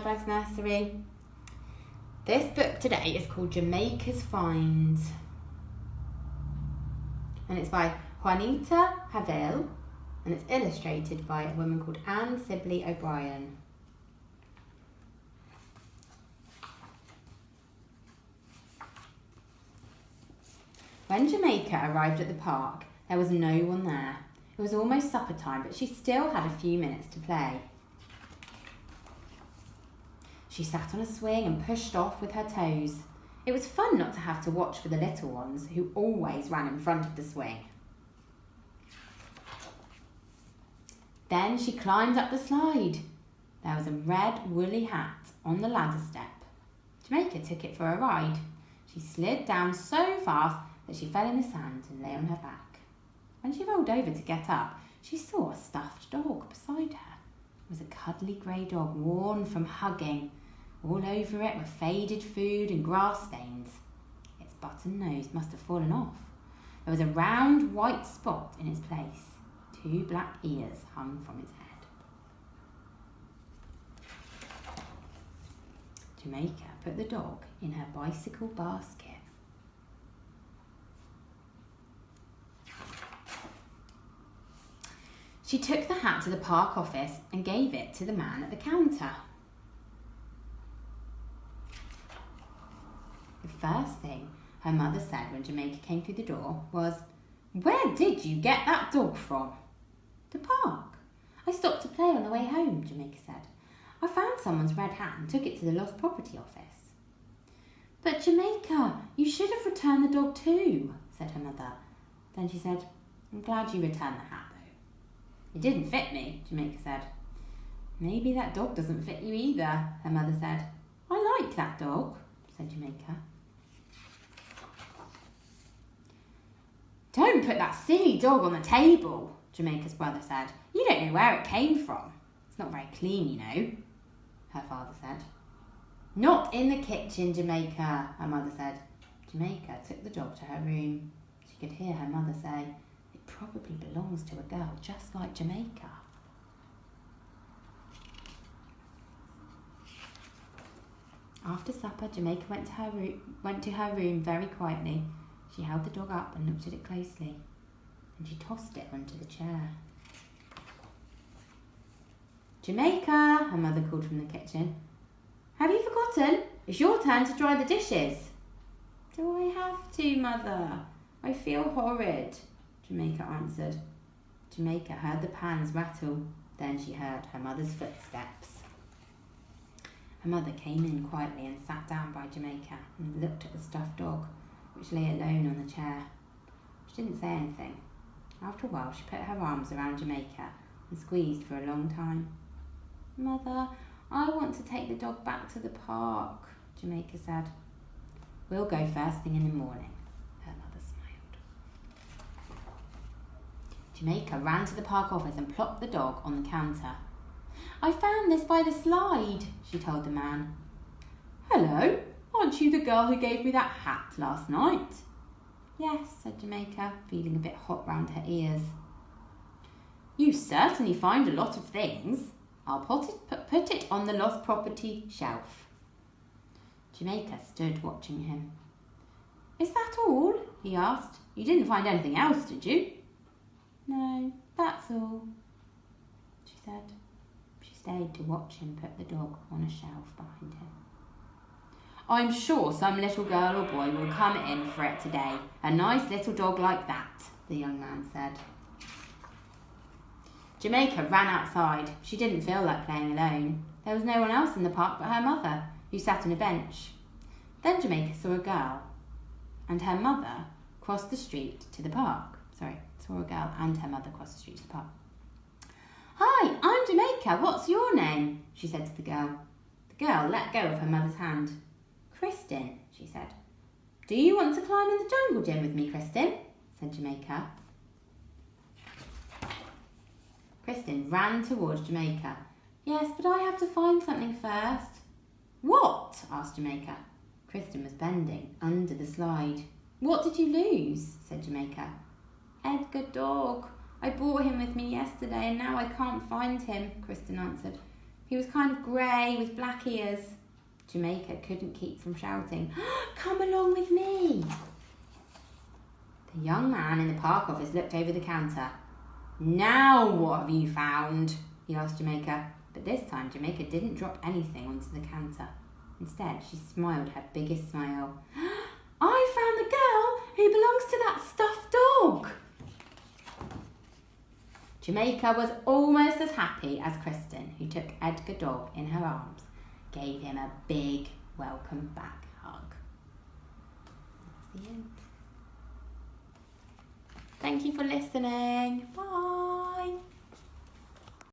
Werburghs Nursery. This book today is called Jamaica's Finds, and it's by Juanita Havel, and it's illustrated by a woman called Anne Sibley O'Brien. When Jamaica arrived at the park, there was no one there. It was almost supper time, but she still had a few minutes to play. She sat on a swing and pushed off with her toes. It was fun not to have to watch for the little ones who always ran in front of the swing. Then she climbed up the slide. There was a red woolly hat on the ladder step. Jamaica took it for a ride. She slid down so fast that she fell in the sand and lay on her back. When she rolled over to get up, she saw a stuffed dog beside her. It was a cuddly grey dog, worn from hugging. All over it were faded food and grass stains. Its button nose must have fallen off. There was a round white spot in its place. 2 black ears hung from its head. Jamaica put the dog in her bicycle basket. She took the hat to the park office and gave it to the man at the counter. The first thing her mother said when Jamaica came through the door was, "Where did you get that dog from?" "The park. I stopped to play on the way home," Jamaica said. "I found someone's red hat and took it to the lost property office." "But Jamaica, you should have returned the dog too," said her mother. Then she said, "I'm glad you returned the hat though." "It didn't fit me," Jamaica said. "Maybe that dog doesn't fit you either," her mother said. "I like that dog," said Jamaica. "Don't put that silly dog on the table," Jamaica's brother said. "You don't know where it came from. It's not very clean, you know," her father said. "Not in the kitchen, Jamaica," her mother said. Jamaica took the dog to her room. She could hear her mother say, "It probably belongs to a girl just like Jamaica." After supper, Jamaica went to her room very quietly. She held the dog up and looked at it closely. And she tossed it onto the chair. "Jamaica," her mother called from the kitchen. "Have you forgotten? It's your turn to dry the dishes." "Do I have to, Mother? I feel horrid," Jamaica answered. Jamaica heard the pans rattle. Then she heard her mother's footsteps. Her mother came in quietly and sat down by Jamaica and looked at the stuffed dog, which lay alone on the chair. She didn't say anything. After a while, she put her arms around Jamaica and squeezed for a long time. "Mother, I want to take the dog back to the park," Jamaica said. "We'll go first thing in the morning," her mother smiled. Jamaica ran to the park office and plopped the dog on the counter. "I found this by the slide," she told the man. "Hello, aren't you the girl who gave me that hat last night?" "Yes," said Jamaica, feeling a bit hot round her ears. "You certainly find a lot of things. I'll put it on the lost property shelf." Jamaica stood watching him. "Is that all?" he asked. "You didn't find anything else, did you?" "No, that's all," she said. She stayed to watch him put the dog on a shelf behind him. "I'm sure some little girl or boy will come in for it today. A nice little dog like that," the young man said. Jamaica ran outside. She didn't feel like playing alone. There was no one else in the park but her mother, who sat on a bench. Then Jamaica saw a girl and her mother cross the street to the park. Saw a girl and her mother cross the street to the park. "Hi, I'm Jamaica. What's your name?" she said to the girl. The girl let go of her mother's hand. "Kristin," she said. "Do you want to climb in the jungle gym with me, Kristin?" said Jamaica. Kristin ran towards Jamaica. "Yes, but I have to find something first." "What?" asked Jamaica. Kristin was bending under the slide. "What did you lose?" said Jamaica. "Edgar dog. I brought him with me yesterday and now I can't find him," Kristin answered. He was kind of grey with black ears. Jamaica couldn't keep from shouting, "Come along with me!" The young man in the park office looked over the counter. "Now what have you found?" he asked Jamaica. But this time Jamaica didn't drop anything onto the counter. Instead, she smiled her biggest smile. "I found the girl who belongs to that stuffed dog." Jamaica was almost as happy as Kristen, who took Edgar Dog in her arms, gave him a big welcome back hug. That's the end. Thank you for listening. Bye.